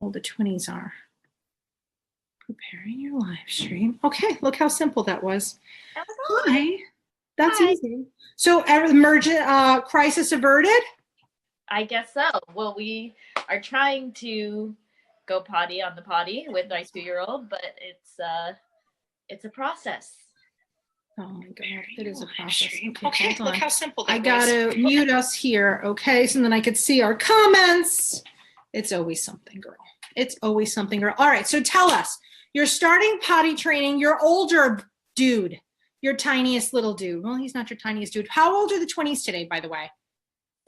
old the twinnies are. Preparing your live stream. Okay, look how simple that was. Hi, that's Hi. easy. So, emergent crisis averted? I guess so. Well, we are trying to go potty on the potty with my 2-year-old, but it's a process. Oh my God, it is a process. Okay, look how simple that was. I gotta mute us here, okay? So then I could see our comments. It's always something, girl. It's always something, girl. All right, so tell us. You're starting potty training. You're older dude. Your tiniest little dude. Well, he's not your tiniest dude. How old are the twinnies today, by the way?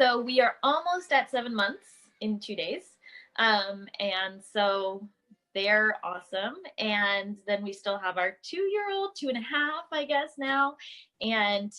So we are almost at 7 months in 2 days. And so they're awesome. And then we still have our 2-year-old, 2.5, I guess now. And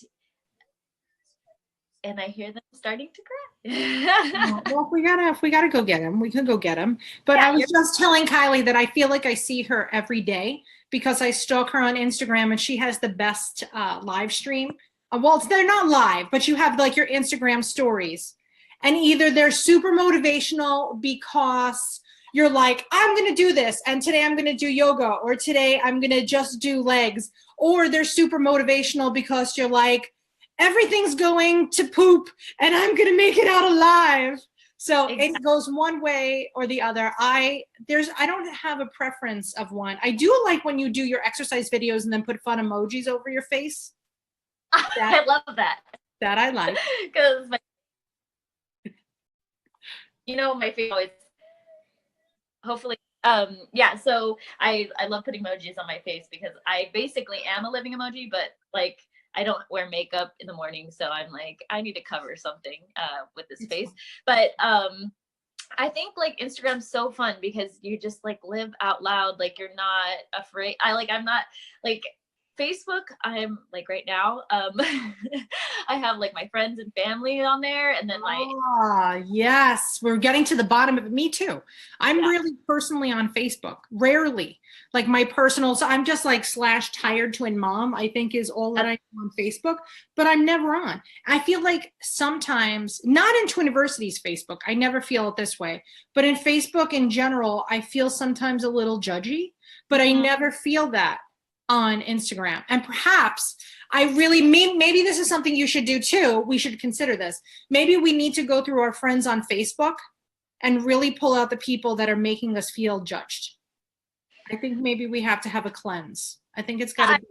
I hear them starting to cry. Well, if we gotta go get him, we can go get him. But yeah, I was just telling Kylie that I feel like I see her every day because I stalk her on Instagram and she has the best live stream. Well, they're not live, but you have like your Instagram stories. And either they're super motivational because you're like, I'm going to do this. And today I'm going to do yoga. Or today I'm going to just do legs. Or they're super motivational because you're like, everything's going to poop and I'm going to make it out alive. So exactly. It goes one way or the other. I don't have a preference of one. I do like when you do your exercise videos and then put fun emojis over your face. I love that. That I like. Because my face always, hopefully, yeah, so I love putting emojis on my face because I basically am a living emoji, but like I don't wear makeup in the morning, so I'm like, I need to cover something with this face. But I think like Instagram's so fun because you just like live out loud, like you're not afraid. I'm not like Facebook, I'm like right now, I have like my friends and family on there and then yes, we're getting to the bottom of it. Me too. I'm really personally on Facebook, rarely. Like my personal, so I'm just like / tired twin mom, I think is all that I am on Facebook, but I'm never on. I feel like sometimes, not in Twiniversity's Facebook, I never feel it this way, but in Facebook in general, I feel sometimes a little judgy, but I never feel that on Instagram. And perhaps maybe this is something you should do too. We should consider this. Maybe we need to go through our friends on Facebook and really pull out the people that are making us feel judged. I think maybe we have to have a cleanse. I think it's got to be.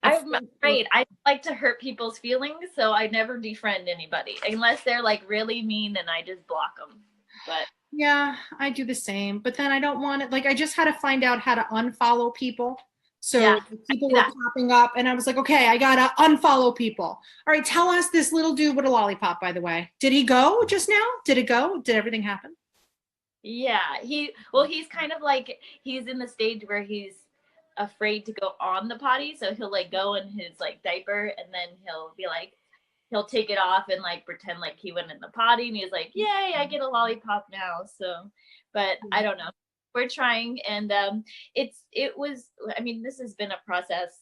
I'm afraid I like to hurt people's feelings, so I never defriend anybody unless they're like really mean and I just block them. But yeah, I do the same. But then I don't want it. Like I just had to find out how to unfollow people. So people were popping up and I was like, okay, I gotta unfollow people. All right, tell us this little dude with a lollipop, by the way. Did he go just now? Did it go? Did everything happen? Yeah, he's kind of like, he's in the stage where he's afraid to go on the potty. So he'll like go in his like diaper and then he'll be like, he'll take it off and like pretend like he went in the potty and he's like, yay, I get a lollipop now. So, but I don't know. We're trying, and this has been a process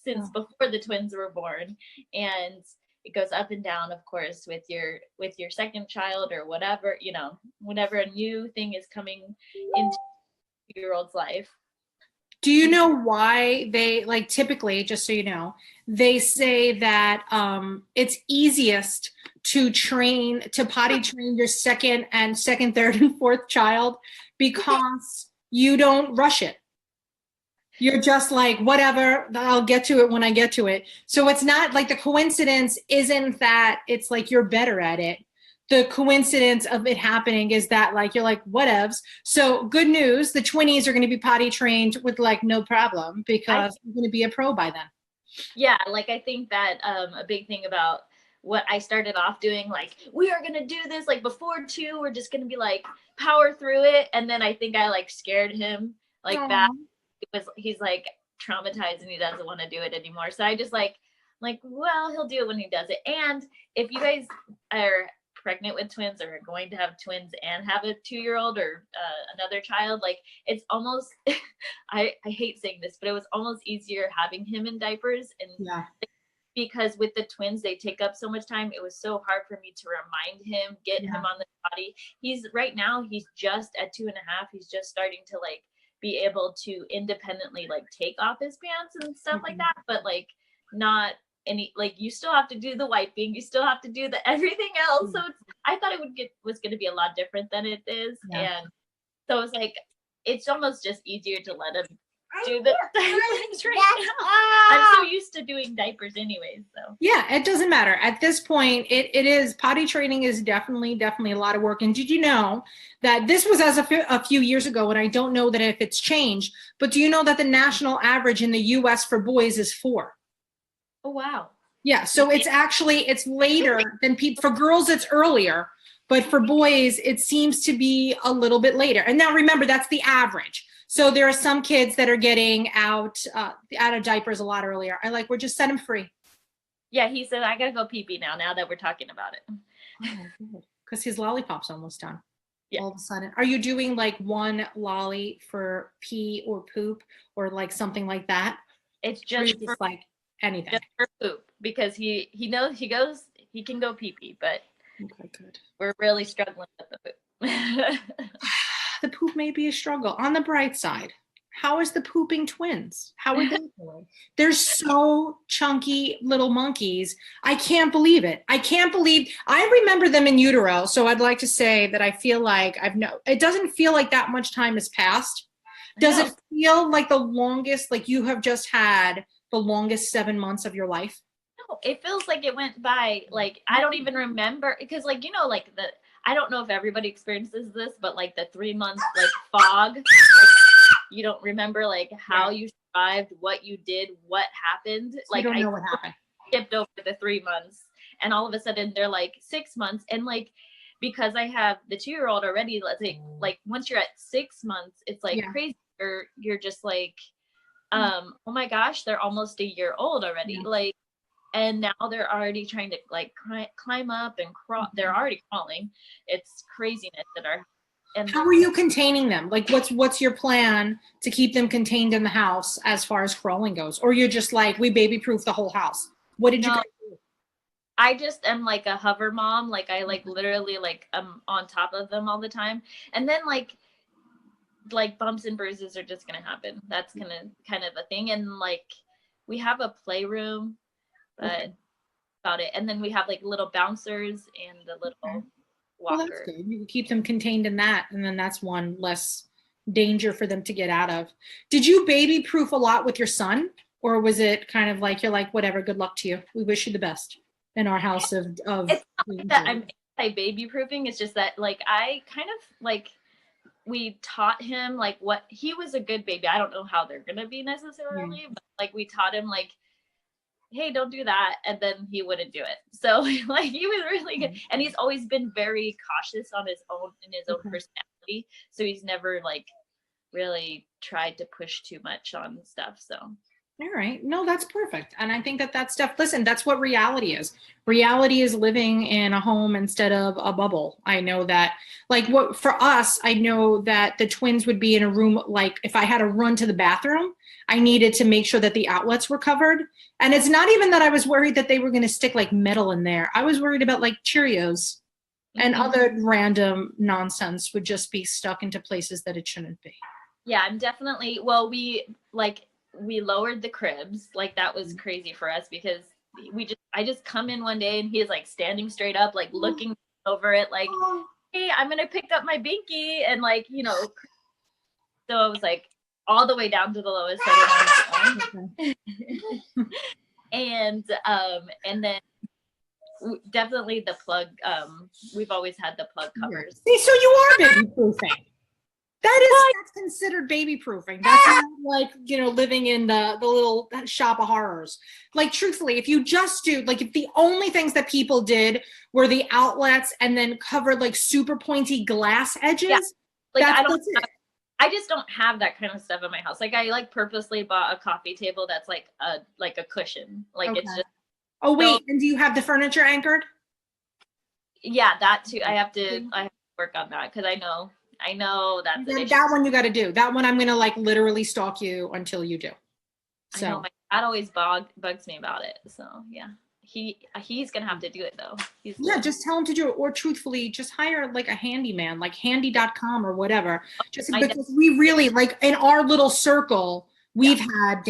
since before the twins were born, and it goes up and down, of course, with your second child or whatever, whenever a new thing is coming into a 2-year-old's life. Do you know why they, like, typically, just so you know, they say that it's easiest to potty train your second, third, and fourth child because you don't rush it. You're just like, whatever, I'll get to it when I get to it. So it's not like the coincidence isn't that it's like you're better at it. The coincidence of it happening is that like you're like whatevs. So good news, the twinnies are going to be potty trained with like no problem because you're going to be a pro by then. Yeah, like I think that a big thing about what I started off doing, like we are going to do this like before 2, we're just going to be like power through it, and then I think I like scared him like that. He's like traumatized and he doesn't want to do it anymore. So I just like well, he'll do it when he does it. And if you guys are pregnant with twins or are going to have twins and have a 2-year-old or another child, like it's almost I hate saying this, but it was almost easier having him in diapers and because with the twins, they take up so much time. It was so hard for me to remind him, get him on the potty. He's right now, he's just at 2.5. He's just starting to like be able to independently like take off his pants and stuff like that, but like not any, like you still have to do the wiping, you still have to do the everything else. So I thought it was going to be a lot different than it is. And so it was like, it's almost just easier to let him do the diapers right now. I'm so used to doing diapers anyways, so yeah, it doesn't matter at this point. It is, potty training is definitely a lot of work. And did you know that this was as a few years ago, and I don't know that if it's changed, but do you know that the national average in the US for boys is 4? Oh wow. Yeah, so it's actually, it's later than people. For girls it's earlier, but for boys it seems to be a little bit later. And now remember, that's the average. So there are some kids that are getting out of diapers a lot earlier. We're just set them free. Yeah, he said, I gotta go pee pee now that we're talking about it. Because his lollipop's almost done. Yeah. All of a sudden. Are you doing like one lolly for pee or poop or like something like that? It's just for, like anything. Just for poop, because he knows he can go pee pee, but okay, good. We're really struggling with the poop. The poop may be a struggle. On the bright side, how is the pooping twins? How are they doing? They're so chunky little monkeys. I can't believe it. I remember them in utero. So I'd like to say that I feel like it doesn't feel like that much time has passed. Does it feel like the longest, like you have just had the longest 7 months of your life? No, it feels like it went by, like, I don't even remember, because like, like I don't know if everybody experiences this, but like the 3 months like fog, like, you don't remember like how you survived, what you did, what happened. Like, I don't know what happened. Skipped over the 3 months, and all of a sudden they're like 6 months, and like, because I have the 2-year-old already, let's say, like once you're at 6 months, it's like crazy. You're just like, oh my gosh, they're almost a year old already. Like, and now they're already trying to like climb up and crawl. They're already crawling. It's craziness that are. And how are you containing them? Like, what's your plan to keep them contained in the house as far as crawling goes? Or you're just like, we baby-proof the whole house? What did you guys do? I just am like a hover mom. Like, I like literally like I'm on top of them all the time. And then like bumps and bruises are just gonna happen. That's kind of a thing. And like, we have a playroom, but about it. And then we have like little bouncers and a little walker. Well, that's good. You can keep them contained in that, and then that's one less danger for them to get out of. Did you baby proof a lot with your son, or was it kind of like you're like, whatever, good luck to you, we wish you the best in our house of it's not that I'm anti-baby proofing. It's just that like I kind of like, we taught him like what, he was a good baby. I don't know how they're gonna be necessarily, but like we taught him like, hey, don't do that, and then he wouldn't do it. So like he was really good, and he's always been very cautious on his own, in his own personality. So he's never like really tried to push too much on stuff. So all right, no, that's perfect. And I think that stuff, listen, that's what reality is. Reality is living in a home instead of a bubble. I know that, like, what for us, I know that the twins would be in a room, like if I had to run to the bathroom, I needed to make sure that the outlets were covered. And it's not even that I was worried that they were going to stick like metal in there. I was worried about like Cheerios and other random nonsense would just be stuck into places that it shouldn't be. Yeah, I'm definitely, well, we lowered the cribs. Like that was crazy for us, because I just come in one day and he is like standing straight up, like looking over it, like, hey, I'm going to pick up my binky. And like, so I was like all the way down to the lowest. And then definitely the plug, we've always had the plug covers. See, so you are baby proofing. That's considered baby proofing. That's not like, living in the little shop of horrors. Like, truthfully, if you just do, like, if the only things that people did were the outlets and then covered like super pointy glass edges, like I just don't have that kind of stuff in my house. Like I like purposely bought a coffee table that's like a cushion. Like it's just. Oh wait, and do you have the furniture anchored? Yeah, that too. I have to work on that, because I know that's an issue. That one you got to do. That one I'm gonna like literally stalk you until you do. So I know that always bugs me about it. So yeah, he's gonna have to do it though. Yeah, just tell him to do it, or truthfully, just hire like a handyman, like handy.com or whatever. Just because we really, like, in our little circle, we've had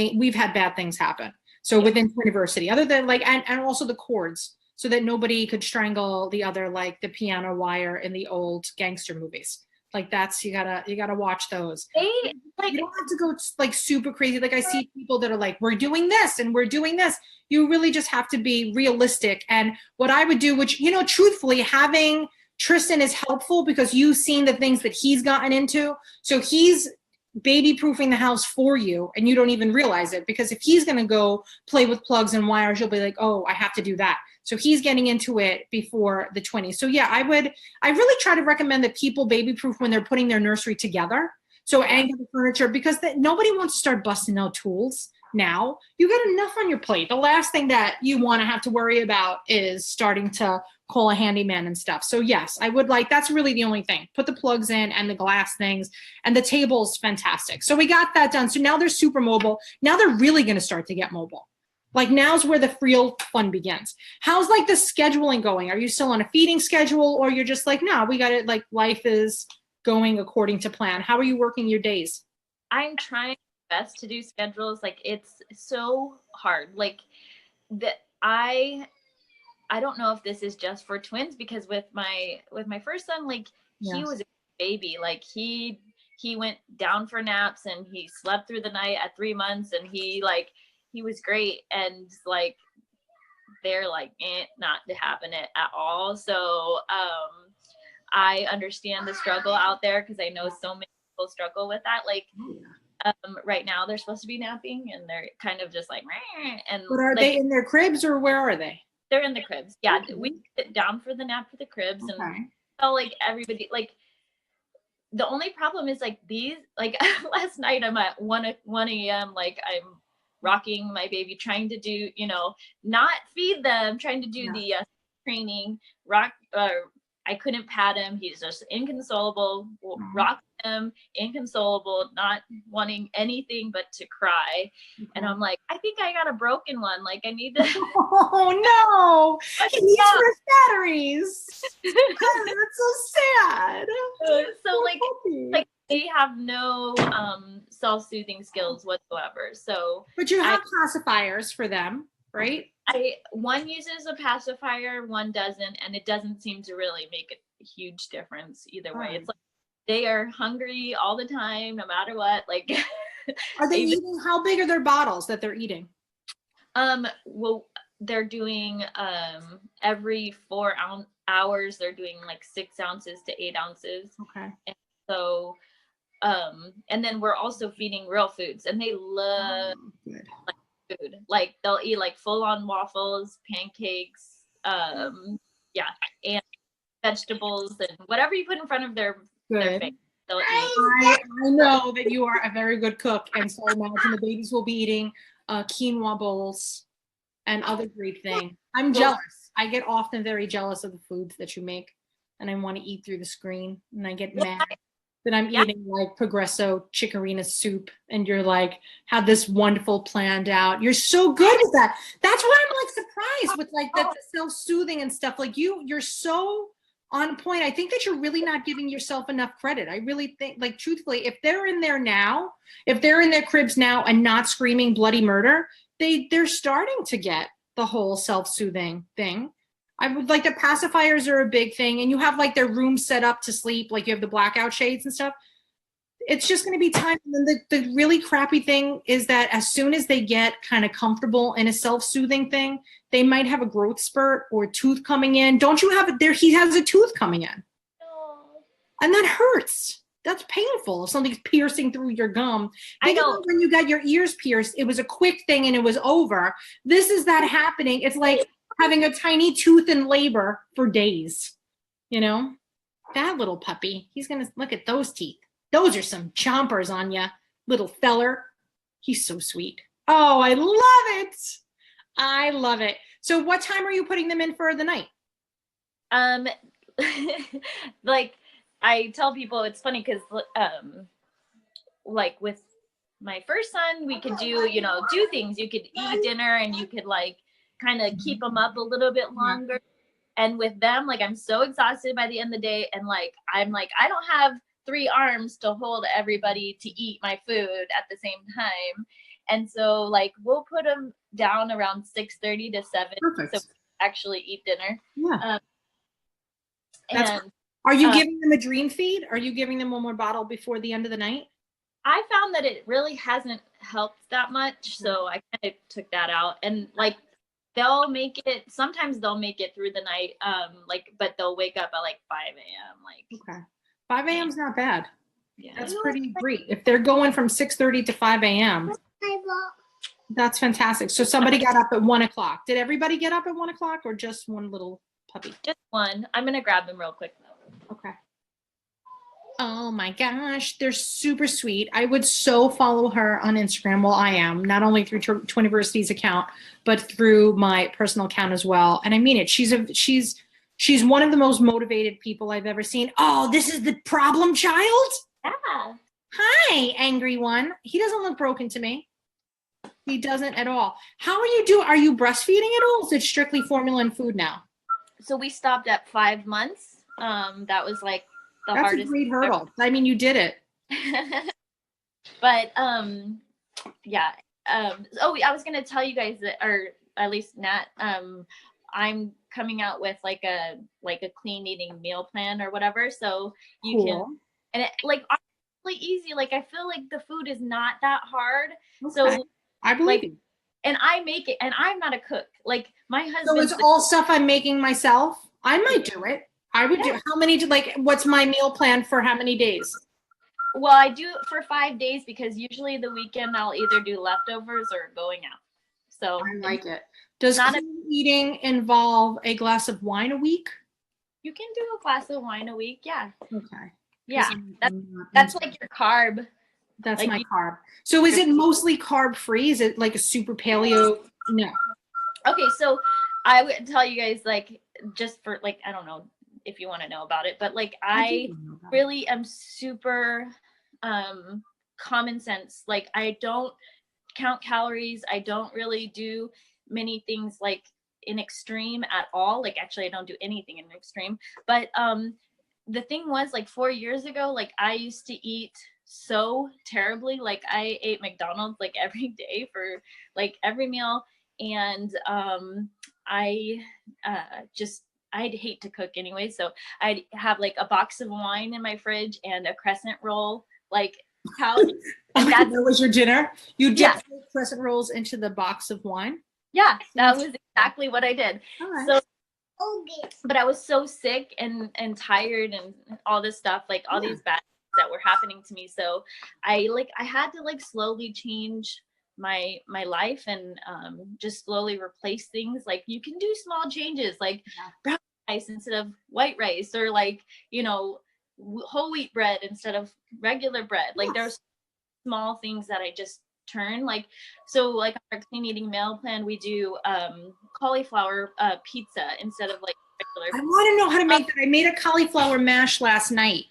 bad things happen. So within Twiniversity, other than like, and also the cords, so that nobody could strangle the other, like the piano wire in the old gangster movies. Like that's, you gotta watch those. You don't have to go like super crazy. Like I see people that are like, we're doing this and we're doing this. You really just have to be realistic. And what I would do, which, you know, truthfully, having Tristan is helpful because you've seen the things that he's gotten into. So he's baby proofing the house for you and you don't even realize it, because if he's going to go play with plugs and wires, you'll be like, oh, I have to do that. So he's getting into it before the 20s. So yeah, I really try to recommend that people baby proof when they're putting their nursery together. So angle the furniture, because nobody wants to start busting out tools now. You got enough on your plate. The last thing that you want to have to worry about is starting to call a handyman and stuff. So yes, I would like, that's really the only thing. Put the plugs in and the glass things, and the table's fantastic. So we got that done. So now they're super mobile. Now they're really going to start to get mobile. Like now's where the real fun begins. How's like the scheduling going? Are you still on a feeding schedule, or you're just like, no, we got it, like life is going according to plan? How are you working your days? I'm trying my best to do schedules. Like it's so hard. Like that I don't know if this is just for twins, because with my first son, like he was a baby. Like he went down for naps and he slept through the night at 3 months, and he was great. And like they're like not to happen it at all. So I understand the struggle out there, because I know so many people struggle with that. Like right now they're supposed to be napping and they're kind of just like, meh. And but are they in their cribs or where are they? They're in the cribs. Yeah, we sit down for the nap for the cribs, and tell like everybody, like the only problem is like these, like last night I'm at 1 a.m. like I'm rocking my baby, trying to do, you know, not feed them, trying to do the training, I couldn't pat him. He's just inconsolable, rock him, inconsolable, not wanting anything but to cry. And I'm like, I think I got a broken one. Like I need to. Oh no! He needs fresh batteries. That's so sad. So like they have no self-soothing skills whatsoever. So. But you have pacifiers for them, right? One uses a pacifier, one doesn't, and it doesn't seem to really make a huge difference either way. It's like they are hungry all the time, no matter what. Like, are they eating? How big are their bottles that they're eating? Well, they're doing every 4 hours. They're doing like 6 ounces to 8 ounces. Okay. And so, and then we're also feeding real foods, and they love food. Like they'll eat like full-on waffles, pancakes, and vegetables, and whatever you put in front of their face, they'll eat. I know that you are a very good cook, and so I imagine the babies will be eating quinoa bowls and other great things. I'm jealous. I get often very jealous of the foods that you make, and I want to eat through the screen, and I get mad that I'm eating like Progresso Chicorina soup, and you're like, have this wonderful planned out. You're so good with that. That's why I'm like surprised with like the self-soothing and stuff. Like you're so on point. I think that you're really not giving yourself enough credit. I really think, like, truthfully, if they're in there now, if they're in their cribs now and not screaming bloody murder, they're starting to get the whole self-soothing thing. I would like, the pacifiers are a big thing, and you have like their room set up to sleep, like you have the blackout shades and stuff. It's just going to be time. And then the really crappy thing is that as soon as they get kind of comfortable in a self-soothing thing, they might have a growth spurt or a tooth coming in. Don't you have it there? He has a tooth coming in. And that hurts. That's painful. If something's piercing through your gum. Think about when you got your ears pierced, it was a quick thing and it was over. This is that happening. It's like having a tiny tooth in labor for days. You know, that little puppy, he's going to look at those teeth. Those are some chompers on ya, little feller. He's so sweet. Oh, I love it. I love it. So what time are you putting them in for the night? Like I tell people, it's funny because like with my first son, we could do, you know, do things. You could eat dinner and you could like kind of keep them up a little bit longer. And with them, like, I'm so exhausted by the end of the day. And like, I'm like, I don't have 3 arms to hold everybody to eat my food at the same time. And so like, we'll put them down around 6:30 to 7. Perfect. So we actually eat dinner. Yeah. And are you giving them a dream feed? Are you giving them one more bottle before the end of the night? I found that it really hasn't helped that much. So I kind of took that out. And like, they'll make it, sometimes they'll make it through the night. Like, but they'll wake up at like 5 a.m. Like, okay. 5 a.m. is not bad. Yeah. That's pretty great. If they're going from 6:30 to 5 a.m., that's fantastic. So somebody got up at 1 o'clock. Did everybody get up at 1 o'clock or just one little puppy? Just one. I'm going to grab them real quick though. Okay. Oh my gosh, they're super sweet. I would so follow her on Instagram. Well, I am, not only through Twiniversity's account, but through my personal account as well. And I mean it. She's one of the most motivated people I've ever seen. Oh, this is the problem child? Yeah. Hi, angry one. He doesn't look broken to me. He doesn't at all. How are you doing? Are you breastfeeding at all? Is it strictly formula and food now? So we stopped at 5 months. That was like the That's hardest. a great hurdle. I mean, you did it. But yeah. Oh, I was gonna tell you guys that, or at least Nat, I'm coming out with like a clean eating meal plan or whatever. So you can, and it like really easy. Like I feel like the food is not that hard. Okay. So I believe you. And I make it, and I'm not a cook. Like my husband. So it's all stuff I'm making myself. I might do it. I would do. How many? Like, what's my meal plan for how many days? Well, I do it for 5 days because usually the weekend I'll either do leftovers or going out. So I like it. Does clean eating involve a glass of wine a week? You can do a glass of wine a week. Yeah. Okay. Yeah. That's like your carb. That's like my carb. So is it mostly carb free? Is it like a super paleo? No. Okay. So I would tell you guys, like, just for like, I don't know if you want to know about it, but like I really am super common sense. Like I don't count calories. I don't really do many things like in extreme at all. Like actually I don't do anything in extreme. But the thing was like 4 years ago, like I used to eat so terribly. Like I ate McDonald's like every day for like every meal. And I'd hate to cook anyway. So I'd have like a box of wine in my fridge and a crescent roll, like how that was your dinner? You dipped crescent rolls into the box of wine? Yeah, that was exactly what I did. Right. So, but I was so sick and tired and all this stuff, like all these bad things that were happening to me. So I had to like slowly change my life and just slowly replace things. Like you can do small changes, like brown rice instead of white rice, or like, you know, whole wheat bread instead of regular bread. Like there's small things that I just turn. Like, so like our clean eating meal plan, we do cauliflower pizza instead of like regular. I want to know how to make that. I made a cauliflower mash last night.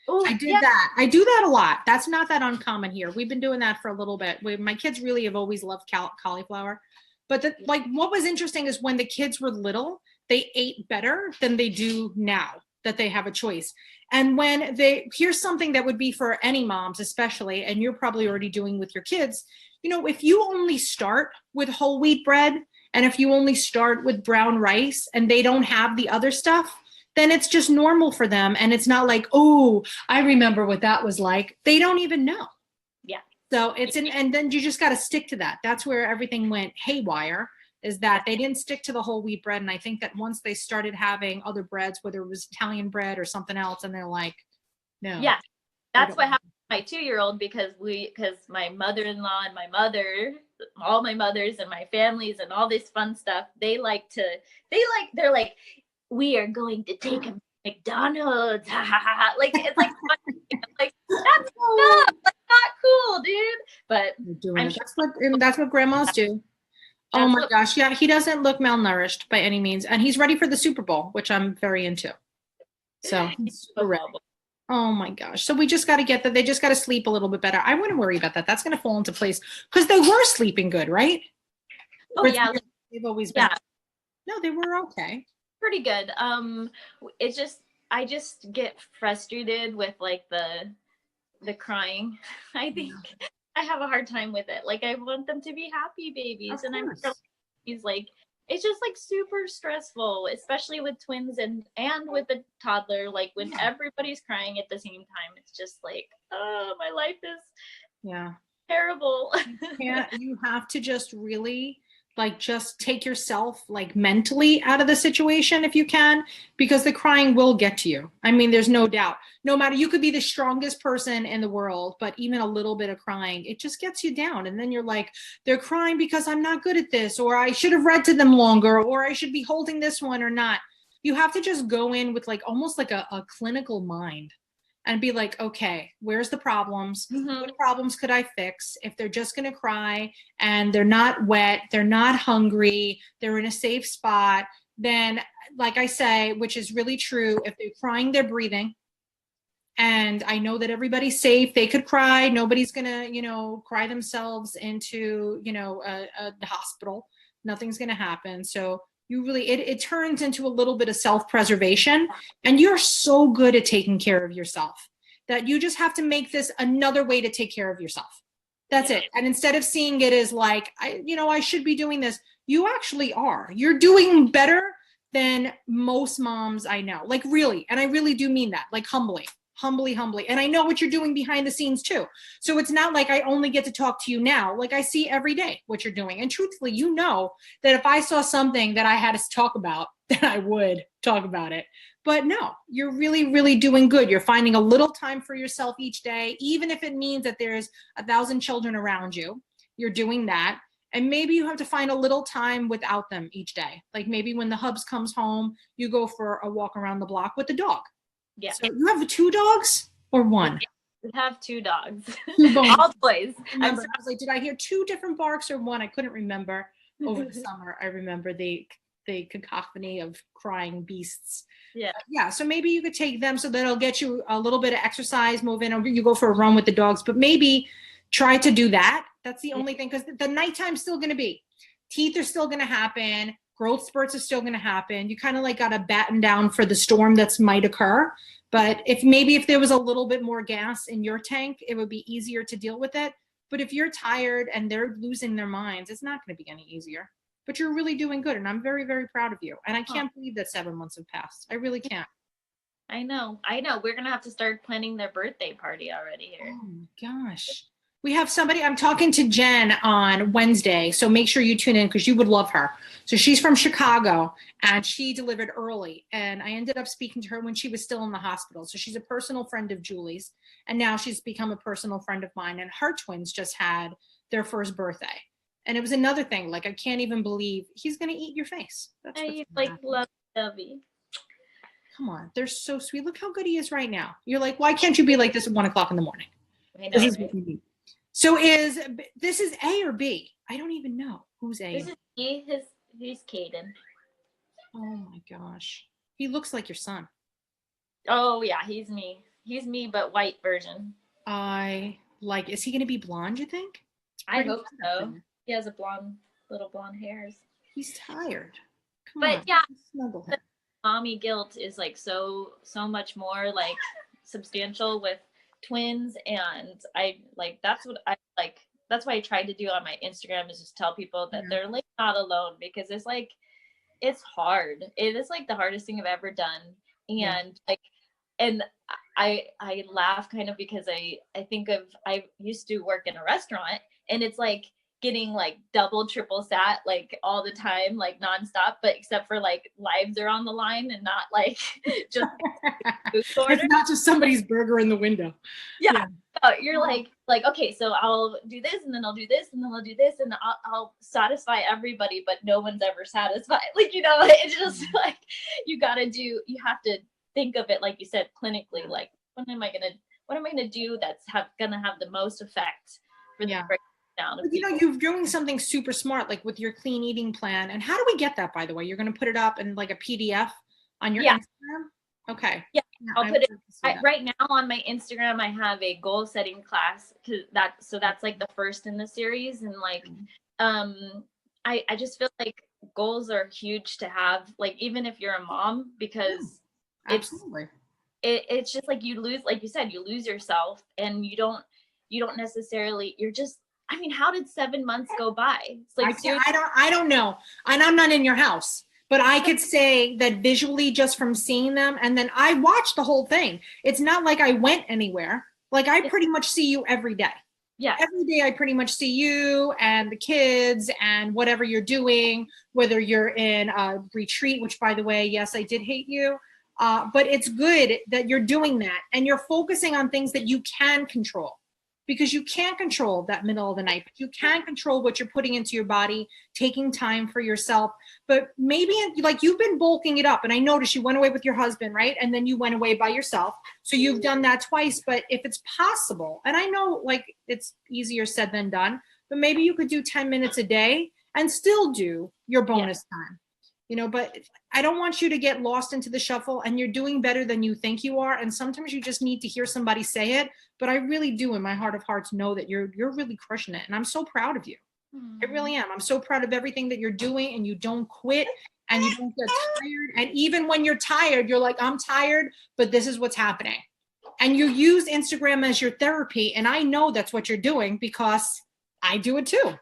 Ooh, I did that. I do that a lot. That's not that uncommon here. We've been doing that for a little bit. My kids really have always loved cauliflower. But like what was interesting is when the kids were little, they ate better than they do now that they have a choice. And when here's something that would be for any moms, especially, and you're probably already doing with your kids, you know, if you only start with whole wheat bread and if you only start with brown rice and they don't have the other stuff, then it's just normal for them. And it's not like, oh, I remember what that was like. They don't even know. Yeah. So and then you just got to stick to that. That's where everything went haywire, is that they didn't stick to the whole wheat bread. And I think that once they started having other breads, whether it was Italian bread or something else, and they're like, no. Yeah. That's what happened to my 2-year-old because my mother-in-law and my mother, all my mothers and my families and all this fun stuff, they're like, we are going to take a McDonald's. Like it's like, like that's not cool, dude. But I'm sure that's what grandmas do. Oh my gosh. Yeah. He doesn't look malnourished by any means. And he's ready for the Super Bowl, which I'm very into. So he's super ready. Oh my gosh. So we just got to get that. They just got to sleep a little bit better. I wouldn't worry about that. That's going to fall into place because they were sleeping good, right? Oh Or yeah, they've always been. yeah, No, they were okay. pretty good. It's just I just get frustrated with like the crying. I think I have a hard time with it. Like I want them to be happy babies, Of and I'm course. he's like it's just like super stressful, especially with twins and with a toddler. Like when Yeah. everybody's crying at the same time, it's just like, oh, my life is Yeah. terrible. Yeah, you have to just really like just take yourself like mentally out of the situation if you can, because the crying will get to you. I mean, there's no doubt. No matter, you could be the strongest person in the world, but even a little bit of crying, it just gets you down. And then you're like, they're crying because I'm not good at this, or I should have read to them longer, or I should be holding this one or not. You have to just go in with like almost like a clinical mind and be like, okay, where's the problems? What problems could I fix? If they're just going to cry and they're not wet, they're not hungry, they're in a safe spot, then, like I say, which is really true, if they're crying, they're breathing. And I know that everybody's safe. They could cry. Nobody's going to, cry themselves into, the hospital. Nothing's going to happen. So you really, it turns into a little bit of self-preservation, and you're so good at taking care of yourself that you just have to make this another way to take care of yourself. That's it. And instead of seeing it as like, I should be doing this, you actually are. You're doing better than most moms I know. Like really, and I really do mean that, like humbly. And I know what you're doing behind the scenes too. So it's not like I only get to talk to you now. Like I see every day what you're doing. And truthfully, you know that if I saw something that I had to talk about, then I would talk about it. But no, you're really, really doing good. You're finding a little time for yourself each day, even if it means that there's 1,000 children around you. You're doing that. And maybe you have to find a little time without them each day. Like maybe when the hubs comes home, you go for a walk around the block with the dog. Yeah. So you have 2 dogs or 1? We have 2 dogs. 2 bones. All boys. I was like, did I hear 2 different barks or 1? I couldn't remember. Over the summer, I remember the cacophony of crying beasts. Yeah. So maybe you could take them so that'll get you a little bit of exercise, move in, or you go for a run with the dogs, but maybe try to do that. That's the only thing, because the nighttime's still going to be. Teeth are still going to happen. Growth spurts are still going to happen. You kind of like got to batten down for the storm that's might occur. But if there was a little bit more gas in your tank, it would be easier to deal with it. But if you're tired and they're losing their minds, it's not going to be any easier. But you're really doing good. And I'm very, very proud of you. And I can't believe that 7 months have passed. I really can't. I know. We're going to have to start planning their birthday party already here. Oh my gosh. We have somebody, I'm talking to Jen on Wednesday, so make sure you tune in because you would love her. So she's from Chicago and she delivered early, and I ended up speaking to her when she was still in the hospital. So she's a personal friend of Julie's, and now she's become a personal friend of mine, and her twins just had their first birthday. And it was another thing, like I can't even believe he's going to eat your face. That's like lovey. Come on, they're so sweet. Look how good he is right now. You're like, why can't you be like this at 1 o'clock in the morning? I know, this is what we need. So this is A or B? I don't even know who's A. This is B. He's Caden. Oh my gosh, he looks like your son. Oh yeah, he's me. He's me, but white version. Is he going to be blonde? You think? I hope so. He has little blonde hairs. He's tired. Come on. Yeah, snuggle him. Mommy guilt is like so much more like substantial with twins, and that's why I tried to do on my Instagram is just tell people that they're like not alone, because it's hard. It is like the hardest thing I've ever done. And and I laugh kind of because I used to work in a restaurant, and it's like getting like double, triple sat like all the time, like nonstop, but except for like lives are on the line and not like just it's not just somebody's burger in the window. Yeah. You're like, okay, so I'll do this, and then I'll do this, and then I'll do this, and I'll satisfy everybody, but no one's ever satisfied. Like, it's just like, you have to think of it, like you said, clinically, like, what am I going to do that's going to have the most effect for the breakdown of people? You're doing something super smart, like with your clean eating plan. And how do we get that, by the way? You're going to put it up in like a PDF on your Instagram? Okay. Yeah. I'll put it right now on my Instagram. I have a goal setting class so that's like the first in the series. And like, I just feel like goals are huge to have, like, even if you're a mom, because it's just like you lose, like you said, you lose yourself, and you don't necessarily, you're just, I mean, how did 7 months go by? It's like, I don't know. And I'm not in your house, but I could say that visually, just from seeing them. And then I watched the whole thing. It's not like I went anywhere. Like, I pretty much see you every day. Yeah. Every day I pretty much see you and the kids and whatever you're doing, whether you're in a retreat, which, by the way, yes, I did hate you. But it's good that you're doing that and you're focusing on things that you can control, because you can't control that middle of the night, but you can control what you're putting into your body, taking time for yourself. But maybe, like, you've been bulking it up, and I noticed you went away with your husband, right? And then you went away by yourself. So you've done that twice. But if it's possible, and I know, like, it's easier said than done, but maybe you could do 10 minutes a day and still do your bonus time. You know, but I don't want you to get lost into the shuffle, and you're doing better than you think you are. And sometimes you just need to hear somebody say it. But I really do, in my heart of hearts, know that you're really crushing it. And I'm so proud of you. I really am. I'm so proud of everything that you're doing, and you don't quit, and you don't get tired. And even when you're tired, you're like, I'm tired, but this is what's happening. And you use Instagram as your therapy. And I know that's what you're doing, because I do it too.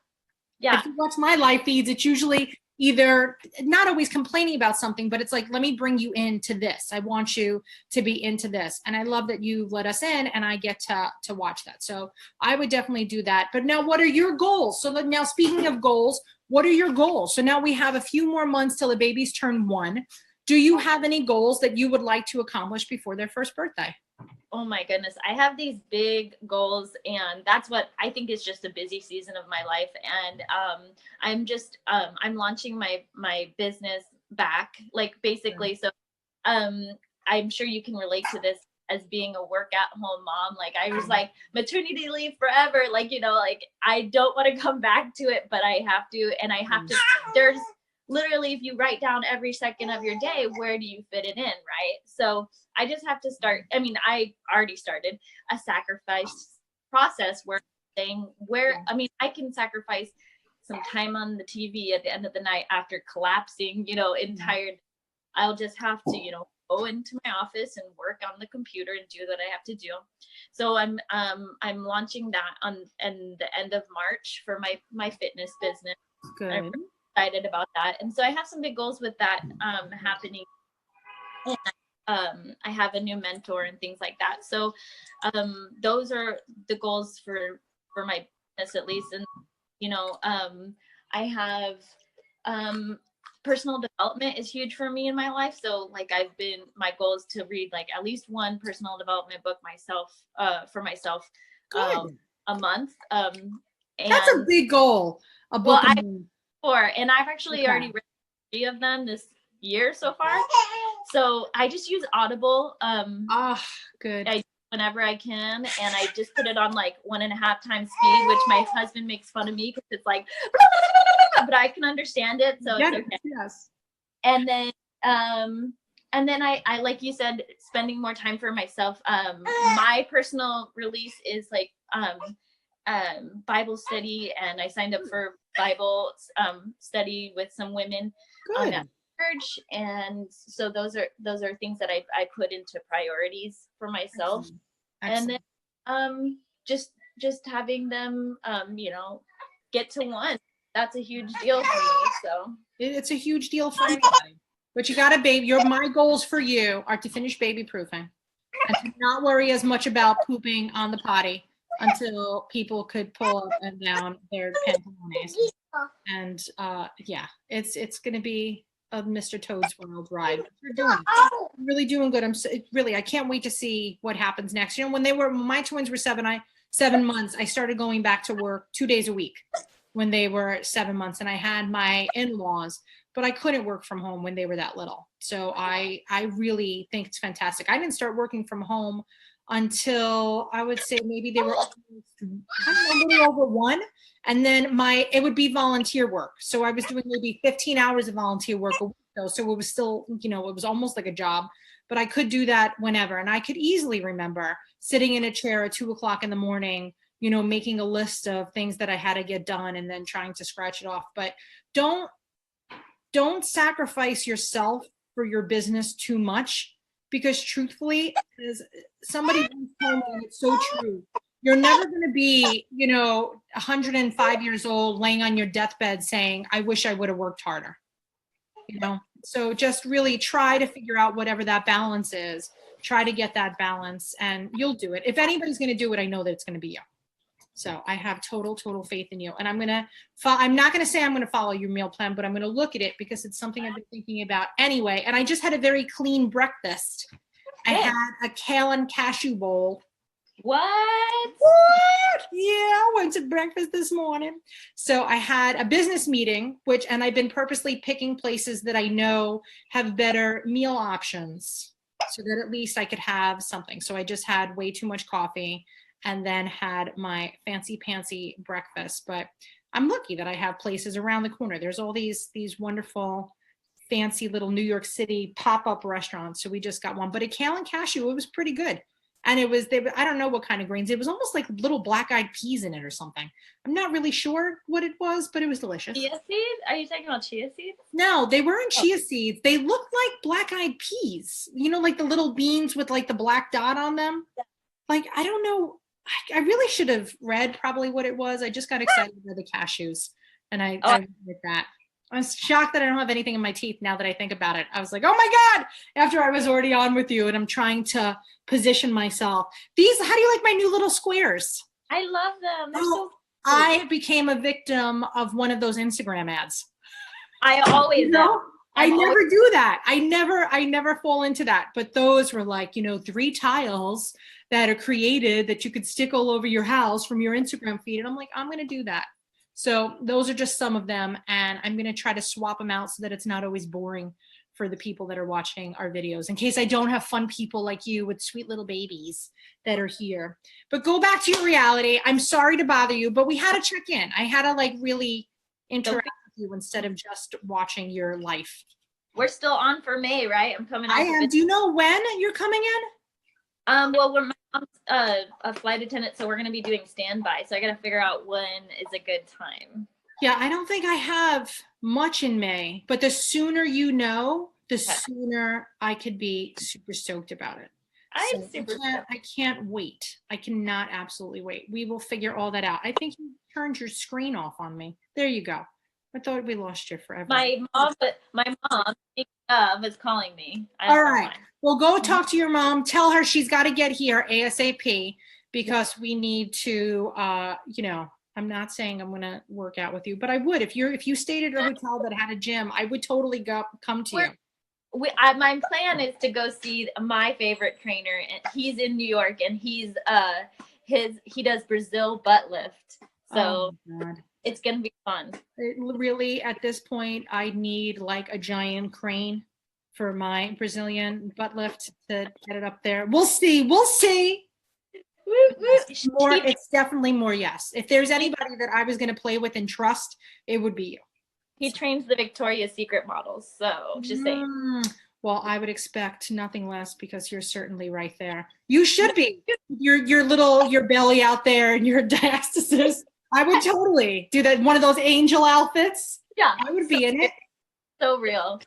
Yeah. If you watch my live feeds, it's usually either not always complaining about something, but it's like, let me bring you into this. I want you to be into this. And I love that you let us in, and I get to watch that. So I would definitely do that. But now, what are your goals? So now, speaking of goals, what are your goals? So now we have a few more months till the babies turn 1. Do you have any goals that you would like to accomplish before their first birthday? Oh my goodness. I have these big goals, and that's what I think is just a busy season of my life. And I'm launching my business back, like, basically. So I'm sure you can relate to this as being a work at home mom. Like, I was like, maternity leave forever. Like, you know, like, I don't want to come back to it, but I have to. And I have to, there's literally, if you write down every second of your day, where do you fit it in, right? So I just have to start. I mean, I already started a sacrifice process where I can sacrifice some time on the TV at the end of the night after collapsing, you know, tired. I'll just have to, you know, go into my office and work on the computer and do what I have to do. So I'm launching that in the end of March for my fitness business. Good. I'm excited about that. And so I have some big goals with that happening. And I have a new mentor and things like that. So those are the goals for my business, at least. And, you know, I have personal development is huge for me in my life. So, like, my goal is to read, like, at least one personal development book for myself a month. That's a big goal. And I've actually already read 3 of them this year so far. So I just use Audible. Good. Whenever I can, and I just put it on like 1.5 times speed, which my husband makes fun of me because it's like, but I can understand it, so it's okay. Yes. And then I like you said, spending more time for myself. My personal release is like Bible study, and I signed up for Bible study with some women at church, and so those are things that I put into priorities for myself. Excellent. And then just having them you know, get to 1, that's a huge deal for me. So it's a huge deal for anybody. But you got a baby. My goals for you are to finish baby proofing and to not worry as much about pooping on the potty until people could pull up and down their pantalones. And it's going to be a Mr. Toad's World ride. You're really doing good. I can't wait to see what happens next. You know, when my twins were 7 months, I started going back to work 2 days a week when they were 7 months, and I had my in-laws, but I couldn't work from home when they were that little. So I really think it's fantastic. I didn't start working from home until I would say maybe they were a little over 1. And then it would be volunteer work. So I was doing maybe 15 hours of volunteer work a week. So it was still, you know, it was almost like a job, but I could do that whenever. And I could easily remember sitting in a chair at 2 o'clock in the morning, making a list of things that I had to get done and then trying to scratch it off. But don't sacrifice yourself for your business too much, because truthfully, as somebody once told me, and it's so true, you're never going to be, 105 years old laying on your deathbed saying, I wish I would have worked harder. So just really try to figure out whatever that balance is. Try to get that balance and you'll do it. If anybody's going to do it, I know that it's going to be you. So I have total faith in you. And I'm not going to say I'm going to follow your meal plan, but I'm going to look at it because it's something I've been thinking about anyway. And I just had a very clean breakfast. I had a kale and cashew bowl. What? Yeah, I went to breakfast this morning. So I had a business meeting, and I've been purposely picking places that I know have better meal options so that at least I could have something. So I just had way too much coffee and then had my fancy pantsy breakfast. But I'm lucky that I have places around the corner. There's all these wonderful fancy little New York City pop-up restaurants. So we just got one, but a kale and cashew, it was pretty good. And I don't know what kind of greens. It was almost like little black-eyed peas in it or something. I'm not really sure what it was, but it was delicious. Chia seeds? Are you talking about chia seeds? No, they weren't chia seeds. They looked like black-eyed peas. Like the little beans with like the black dot on them. Like, I don't know. I really should have read probably what it was. I just got excited by the cashews. And I went with that. I was shocked that I don't have anything in my teeth now that I think about it. I was like, oh my God, after I was already on with you and I'm trying to position myself. How do you like my new little squares? I love them. They're so cute. I became a victim of one of those Instagram ads. I always know. I never do that. I never fall into that. But those were like, 3 tiles that are created that you could stick all over your house from your Instagram feed. And I'm like, I'm going to do that. So those are just some of them. And I'm going to try to swap them out so that it's not always boring for the people that are watching our videos, in case I don't have fun people like you with sweet little babies that are here. But go back to your reality. I'm sorry to bother you, but we had to check in. I had to really interact with you instead of just watching your life. We're still on for May, right? I'm coming. I am. Do you know when you're coming in? Well, my mom's a flight attendant, so we're going to be doing standby. So I got to figure out when is a good time. Yeah, I don't think I have much in May, but the sooner you know, the sooner I could be super stoked about it. I can't wait. I cannot absolutely wait. We will figure all that out. I think you turned your screen off on me. There you go. I thought we lost you forever. My mom is calling me. All right. Well, go talk to your mom. Tell her she's got to get here ASAP because we need to, I'm not saying I'm going to work out with you, but I would. If you stayed at a hotel that had a gym, I would totally come to you. My plan is to go see my favorite trainer, and he's in New York, and he does Brazil butt lift. So it's going to be fun. Really, at this point, I need like a giant crane for my Brazilian butt lift to get it up there. We'll see. It's definitely more yes. If there's anybody that I was going to play with and trust, it would be you. He trains the Victoria's Secret models, so just saying. Well, I would expect nothing less because you're certainly right there. You should be. Your belly out there and your diastasis. I would totally do that. One of those angel outfits. Yeah, I would be in it. So real.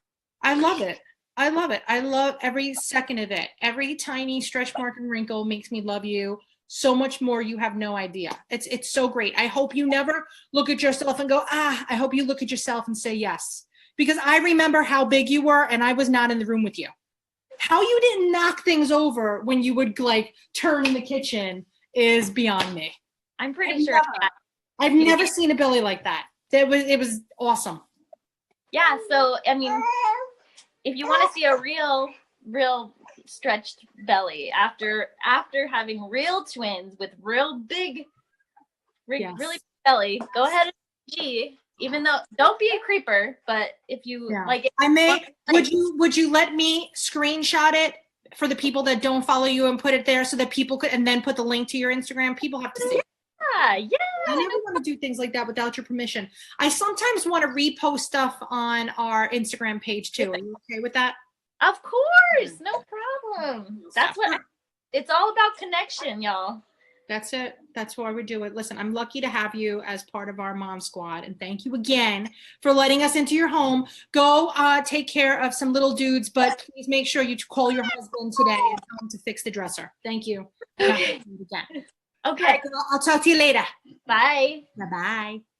I love it. I love every second of it. Every tiny stretch mark and wrinkle makes me love you so much more. You have no idea. It's so great. I hope you never look at yourself and go, I hope you look at yourself and say yes. Because I remember how big you were and I was not in the room with you. How you didn't knock things over when you would like turn in the kitchen is beyond me. I'm pretty sure. I've never seen a belly like that. It was awesome. Yeah. So, I mean, if you want to see a real stretched belly after having real twins with real big, really big belly, go ahead and G. Even though, don't be a creeper, but if you like it, would you let me screenshot it for the people that don't follow you and put it there so that people could, and then put the link to your Instagram? People have to see it. Yeah. I never want to do things like that without your permission. I sometimes want to repost stuff on our Instagram page too. Are you okay with that? Of course, no awesome. That's what it's all about, connection, y'all. That's it. That's why we do it. Listen, I'm lucky to have you as part of our mom squad. And thank you again for letting us into your home. Go take care of some little dudes, but please make sure you call your husband today and tell him to fix the dresser. Thank you. Okay. I'll talk to you later. Bye. Bye-bye.